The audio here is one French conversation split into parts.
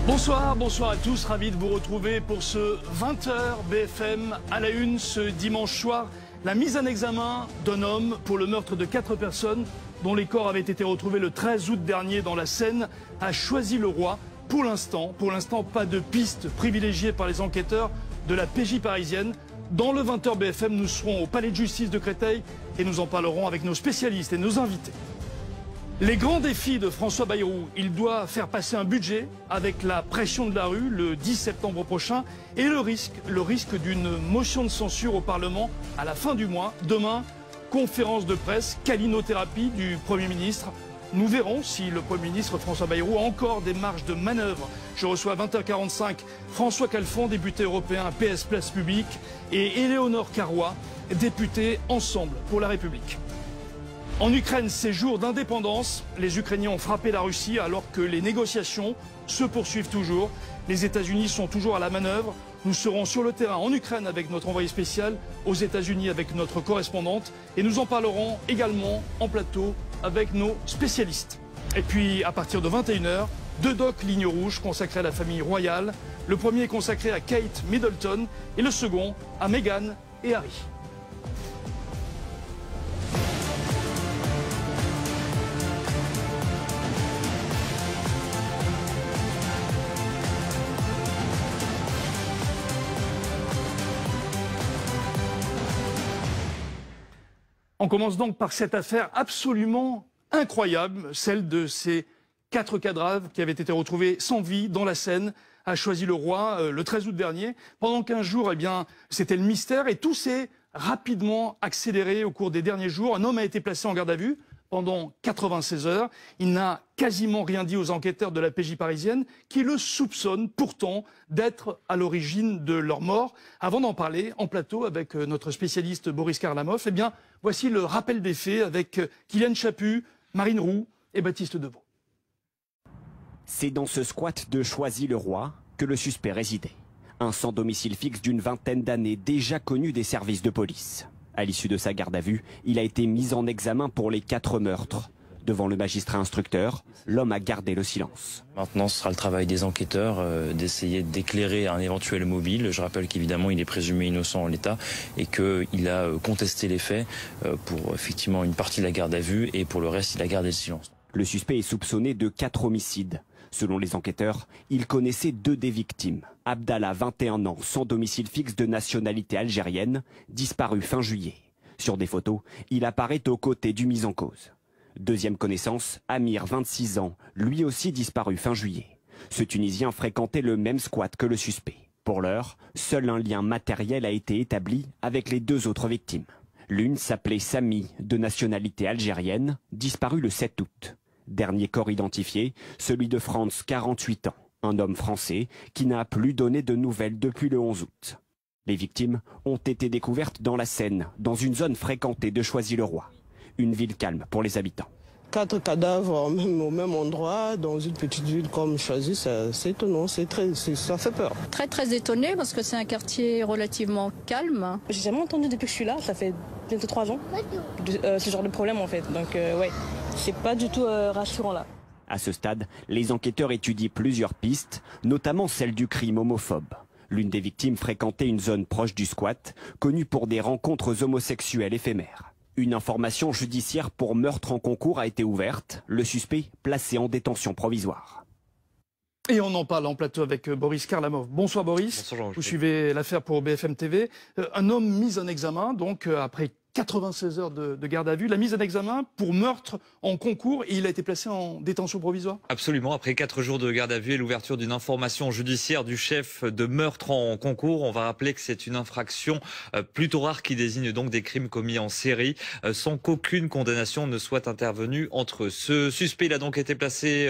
Bonsoir à tous, ravi de vous retrouver pour ce 20h BFM à la une ce dimanche soir. La mise en examen d'un homme pour le meurtre de 4 personnes dont les corps avaient été retrouvés le 13 août dernier dans la Seine à Choisy-le-Roi. Pour l'instant, pas de piste privilégiée par les enquêteurs de la PJ parisienne. Dans le 20h BFM, nous serons au Palais de justice de Créteil et nous en parlerons avec nos spécialistes et nos invités. Les grands défis de François Bayrou, il doit faire passer un budget avec la pression de la rue le 10 septembre prochain et le risque d'une motion de censure au Parlement à la fin du mois. Demain, conférence de presse, câlinothérapie du Premier ministre. Nous verrons si le Premier ministre François Bayrou a encore des marges de manœuvre. Je reçois à 20h45 François Calfon, député européen PS Place Publique, et Éléonore Carrois, députée Ensemble pour la République. En Ukraine, ces jours d'indépendance, les Ukrainiens ont frappé la Russie alors que les négociations se poursuivent toujours. Les États-Unis sont toujours à la manœuvre. Nous serons sur le terrain en Ukraine avec notre envoyé spécial, aux États-Unis avec notre correspondante, et nous en parlerons également en plateau avec nos spécialistes. Et puis, à partir de 21h, 2 docs Ligne Rouge consacrés à la famille royale. Le premier est consacré à Kate Middleton et le second à Meghan et Harry. On commence donc par cette affaire absolument incroyable, celle de ces 4 cadavres qui avaient été retrouvés sans vie dans la Seine à Choisy-le-Roi le 13 août dernier. Pendant 15 jours, c'était le mystère et tout s'est rapidement accéléré au cours des derniers jours. Un homme a été placé en garde à vue pendant 96 heures. Il n'a quasiment rien dit aux enquêteurs de la PJ parisienne qui le soupçonnent pourtant d'être à l'origine de leur mort. Avant d'en parler en plateau avec notre spécialiste Boris Karlamov, voici le rappel des faits avec Kylian Chaput, Marine Roux et Baptiste Deveau. C'est dans ce squat de Choisy-le-Roi que le suspect résidait. Un sans domicile fixe d'une vingtaine d'années, déjà connu des services de police. À l'issue de sa garde à vue, il a été mis en examen pour les 4 meurtres. Devant le magistrat instructeur, l'homme a gardé le silence. Maintenant, ce sera le travail des enquêteurs d'essayer d'éclairer un éventuel mobile. Je rappelle qu'évidemment, il est présumé innocent en l'état et qu'il a contesté les faits pour effectivement une partie de la garde à vue et pour le reste, il a gardé le silence. Le suspect est soupçonné de 4 homicides. Selon les enquêteurs, il connaissait 2 des victimes. Abdallah, 21 ans, sans domicile fixe de nationalité algérienne, disparu fin juillet. Sur des photos, il apparaît aux côtés du mis en cause. Deuxième connaissance, Amir, 26 ans, lui aussi disparu fin juillet. Ce Tunisien fréquentait le même squat que le suspect. Pour l'heure, seul un lien matériel a été établi avec les 2 autres victimes. L'une s'appelait Samy, de nationalité algérienne, disparue le 7 août. Dernier corps identifié, celui de Franz, 48 ans, un homme français qui n'a plus donné de nouvelles depuis le 11 août. Les victimes ont été découvertes dans la Seine, dans une zone fréquentée de Choisy-le-Roi. Une ville calme pour les habitants. 4 cadavres au même endroit, dans une petite ville comme Choisy, c'est étonnant, ça fait peur. Très étonné parce que c'est un quartier relativement calme. J'ai jamais entendu depuis que je suis là, ça fait bientôt 3 ans, ce genre de problème en fait. Donc ouais, c'est pas du tout rassurant là. À ce stade, les enquêteurs étudient plusieurs pistes, notamment celle du crime homophobe. L'une des victimes fréquentait une zone proche du squat, connue pour des rencontres homosexuelles éphémères. Une information judiciaire pour meurtre en concours a été ouverte, le suspect placé en détention provisoire. Et on en parle en plateau avec Boris Karlamov. Bonsoir Boris. Bonsoir, vous suivez l'affaire pour BFM TV. Un homme mis en examen, donc après 96 heures de garde à vue, la mise en examen pour meurtre en concours et il a été placé en détention provisoire. Absolument, après 4 jours de garde à vue et l'ouverture d'une information judiciaire du chef de meurtre en concours, on va rappeler que c'est une infraction plutôt rare qui désigne donc des crimes commis en série sans qu'aucune condamnation ne soit intervenue entre eux. Ce suspect il a donc été placé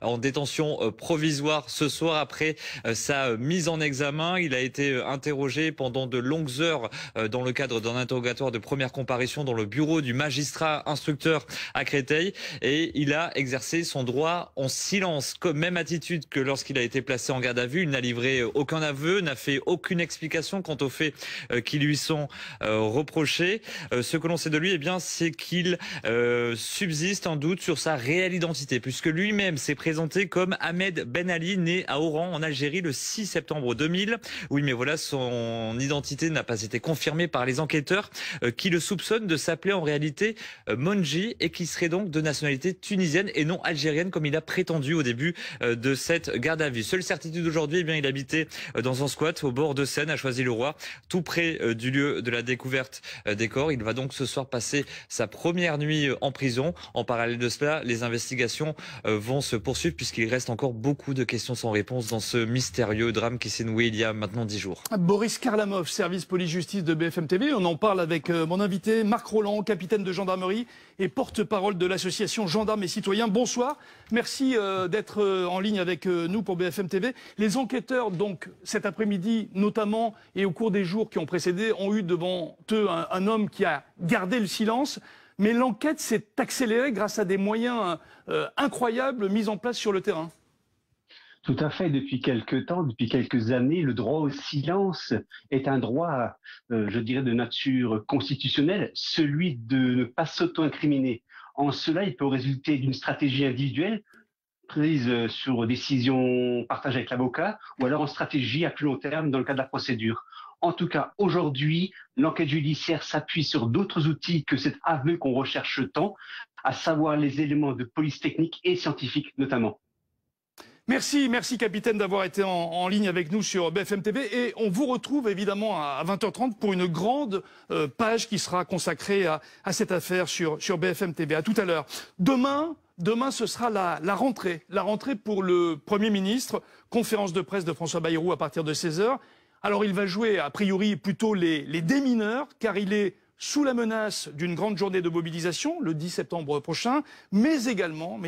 en détention provisoire ce soir après sa mise en examen. Il a été interrogé pendant de longues heures dans le cadre d'un interrogatoire de première comparution dans le bureau du magistrat instructeur à Créteil et il a exercé son droit en silence. Même attitude que lorsqu'il a été placé en garde à vue. Il n'a livré aucun aveu, n'a fait aucune explication quant aux faits qui lui sont reprochés. Ce que l'on sait de lui, eh bien, c'est qu'il subsiste un doute sur sa réelle identité, puisque lui-même s'est présenté comme Ahmed Ben Ali, né à Oran, en Algérie, le 6 septembre 2000. Oui, mais voilà, son identité n'a pas été confirmée par les enquêteurs qui le soupçonnent de s'appeler en réalité Monji et qui serait donc de nationalité tunisienne et non algérienne, comme il a prétendu au début de cette garde à vue. Seule certitude aujourd'hui, eh bien, il habitait dans un squat au bord de Seine, à Choisy-le-Roi, tout près du lieu de la découverte des corps. Il va donc ce soir passer sa première nuit en prison. En parallèle de cela, les investigations vont se poursuivre puisqu'il reste encore beaucoup de questions sans réponse dans ce mystérieux drame qui s'est noué il y a maintenant 10 jours. Boris Karlamov, service police-justice de BFM TV. On en parle avec mon invité Marc Rolland, capitaine de gendarmerie et porte-parole de l'association Gendarmes et Citoyens. Bonsoir. Merci d'être en ligne avec nous pour BFM TV. Les enquêteurs, donc, cet après-midi, notamment, et au cours des jours qui ont précédé, ont eu devant eux un homme qui a gardé le silence. Mais l'enquête s'est accélérée grâce à des moyens incroyables mis en place sur le terrain. Tout à fait. Depuis quelques temps, depuis quelques années, le droit au silence est un droit, je dirais, de nature constitutionnelle, celui de ne pas s'auto-incriminer. En cela, il peut résulter d'une stratégie individuelle prise sur décision partagée avec l'avocat ou alors en stratégie à plus long terme dans le cas de la procédure. En tout cas, aujourd'hui, l'enquête judiciaire s'appuie sur d'autres outils que cet aveu qu'on recherche tant, à savoir les éléments de police technique et scientifique notamment. Merci capitaine d'avoir été en ligne avec nous sur BFM TV et on vous retrouve évidemment à 20h30 pour une grande page qui sera consacrée à cette affaire sur BFM TV. À tout à l'heure. Demain, ce sera la rentrée pour le Premier ministre, conférence de presse de François Bayrou à partir de 16h. Alors il va jouer a priori plutôt les démineurs car il est sous la menace d'une grande journée de mobilisation le 10 septembre prochain, mais également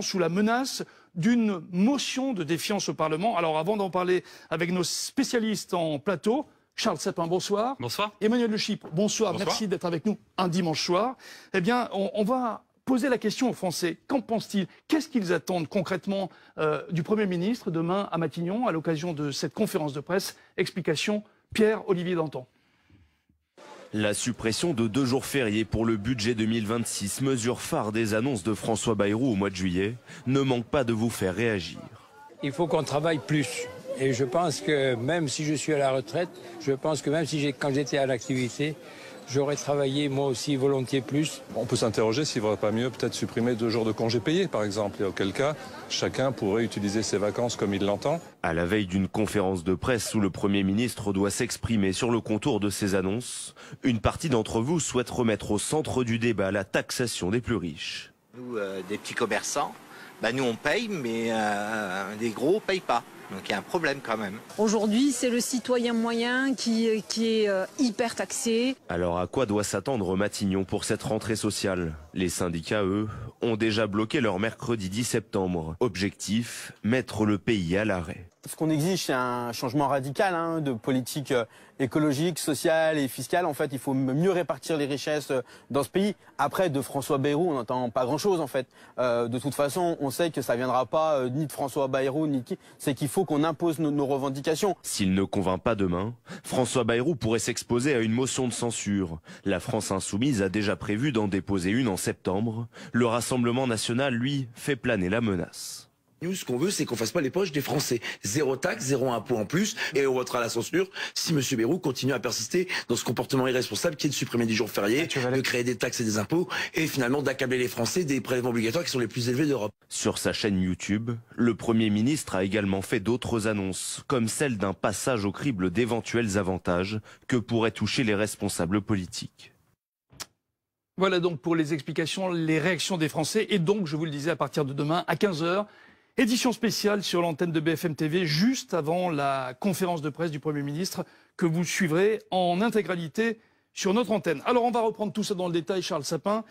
sous la menace d'une motion de défiance au Parlement. Alors avant d'en parler avec nos spécialistes en plateau, Charles Sapin, bonsoir. Bonsoir. Emmanuel Le Chypre, bonsoir. Merci d'être avec nous un dimanche soir. Eh bien, on va poser la question aux Français. Qu'en pensent-ils? Qu'est-ce qu'ils attendent concrètement du Premier ministre demain à Matignon à l'occasion de cette conférence de presse? Explication, Pierre-Olivier Dantan. La suppression de 2 jours fériés pour le budget 2026, mesure phare des annonces de François Bayrou au mois de juillet, ne manque pas de vous faire réagir. Il faut qu'on travaille plus. Et je pense que même si je suis à la retraite, je pense que même si quand j'étais à l'activité, j'aurais travaillé moi aussi volontiers plus. On peut s'interroger s'il ne vaudrait pas mieux peut-être supprimer 2 jours de congés payés par exemple, et auquel cas chacun pourrait utiliser ses vacances comme il l'entend. À la veille d'une conférence de presse où le Premier ministre doit s'exprimer sur le contour de ses annonces, une partie d'entre vous souhaite remettre au centre du débat la taxation des plus riches. Nous, des petits commerçants, nous on paye, mais les gros ne payent pas. Donc il y a un problème quand même. Aujourd'hui, c'est le citoyen moyen qui est hyper taxé. Alors à quoi doit s'attendre Matignon pour cette rentrée sociale? Les syndicats, eux, ont déjà bloqué leur mercredi 10 septembre. Objectif, mettre le pays à l'arrêt. Ce qu'on exige, c'est un changement radical de politique écologique, sociale et fiscale. En fait, il faut mieux répartir les richesses dans ce pays. Après, de François Bayrou, on n'entend pas grand-chose, en fait. De toute façon, on sait que ça ne viendra pas ni de François Bayrou, ni de qui. C'est qu'il faut qu'on impose nos revendications. S'il ne convainc pas demain, François Bayrou pourrait s'exposer à une motion de censure. La France insoumise a déjà prévu d'en déposer une en septembre. Le Rassemblement national, lui, fait planer la menace. Nous, ce qu'on veut, c'est qu'on fasse pas les poches des Français. 0 taxe, 0 impôt en plus, et on votera la censure si M. Bayrou continue à persister dans ce comportement irresponsable qui est de supprimer des jours fériés, de créer des taxes et des impôts, et finalement d'accabler les Français des prélèvements obligatoires qui sont les plus élevés d'Europe. Sur sa chaîne YouTube, le Premier ministre a également fait d'autres annonces, comme celle d'un passage au crible d'éventuels avantages que pourraient toucher les responsables politiques. Voilà donc pour les explications, les réactions des Français, et donc, je vous le disais, à partir de demain, à 15h, édition spéciale sur l'antenne de BFM TV, juste avant la conférence de presse du Premier ministre, que vous suivrez en intégralité sur notre antenne. Alors, on va reprendre tout ça dans le détail, Charles Sapin.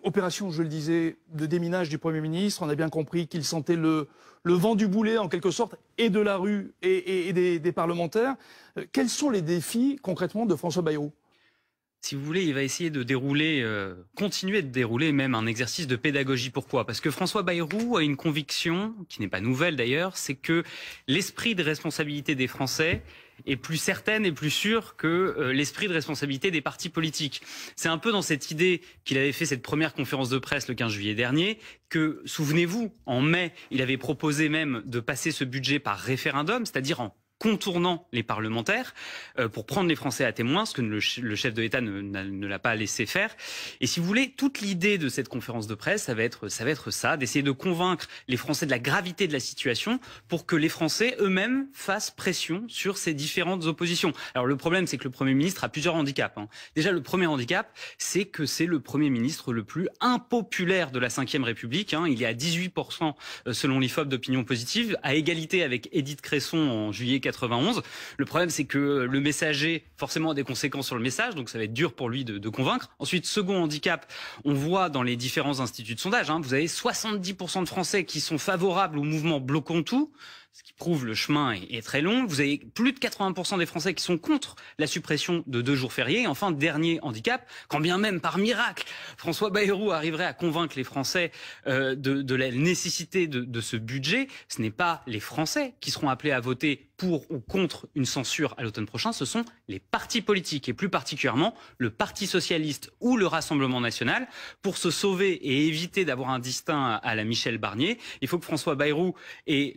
Opération, je le disais, de déminage du Premier ministre. On a bien compris qu'il sentait le vent du boulet, en quelque sorte, et de la rue et des parlementaires. Quels sont les défis, concrètement, de François Bayrou? Si vous voulez, il va essayer de dérouler, continuer de dérouler même un exercice de pédagogie. Pourquoi? Parce que François Bayrou a une conviction, qui n'est pas nouvelle d'ailleurs, c'est que l'esprit de responsabilité des Français est plus certaine et plus sûre que l'esprit de responsabilité des partis politiques. C'est un peu dans cette idée qu'il avait fait cette première conférence de presse le 15 juillet dernier, que, souvenez-vous, en mai, il avait proposé même de passer ce budget par référendum, c'est-à-dire en contournant les parlementaires pour prendre les Français à témoin, ce que le chef de l'État ne l'a pas laissé faire. Et si vous voulez, toute l'idée de cette conférence de presse, ça va être ça, d'essayer de convaincre les Français de la gravité de la situation pour que les Français eux-mêmes fassent pression sur ces différentes oppositions. Alors le problème, c'est que le Premier ministre a plusieurs handicaps. Déjà, le premier handicap, c'est que c'est le Premier ministre le plus impopulaire de la Ve République. Il est à 18% selon l'IFOP d'opinion positive, à égalité avec Édith Cresson en juillet 91. Le problème, c'est que le messager, forcément, a des conséquences sur le message, donc ça va être dur pour lui de convaincre. Ensuite, second handicap, on voit dans les différents instituts de sondage, vous avez 70% de Français qui sont favorables au mouvement Bloquons tout, ce qui prouve le chemin est très long. Vous avez plus de 80% des Français qui sont contre la suppression de 2 jours fériés. Et enfin, dernier handicap, quand bien même par miracle, François Bayrou arriverait à convaincre les Français de la nécessité de ce budget, ce n'est pas les Français qui seront appelés à voter pour ou contre une censure à l'automne prochain, ce sont les partis politiques et plus particulièrement le Parti socialiste ou le Rassemblement national. Pour se sauver et éviter d'avoir un destin à la Michel Barnier, il faut que François Bayrou ait,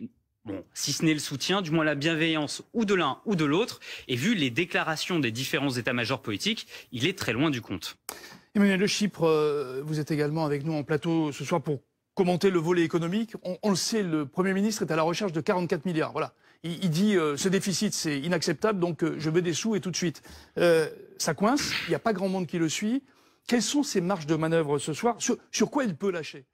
si ce n'est le soutien, du moins la bienveillance ou de l'un ou de l'autre. Et vu les déclarations des différents états-majors politiques, il est très loin du compte. Emmanuel de Chypre, vous êtes également avec nous en plateau ce soir pour commenter le volet économique. On le sait, le Premier ministre est à la recherche de 44 milliards. Voilà. Il dit ce déficit, c'est inacceptable, donc je veux des sous et tout de suite. Ça coince, il n'y a pas grand monde qui le suit. Quelles sont ses marges de manœuvre ce soir? Sur quoi il peut lâcher?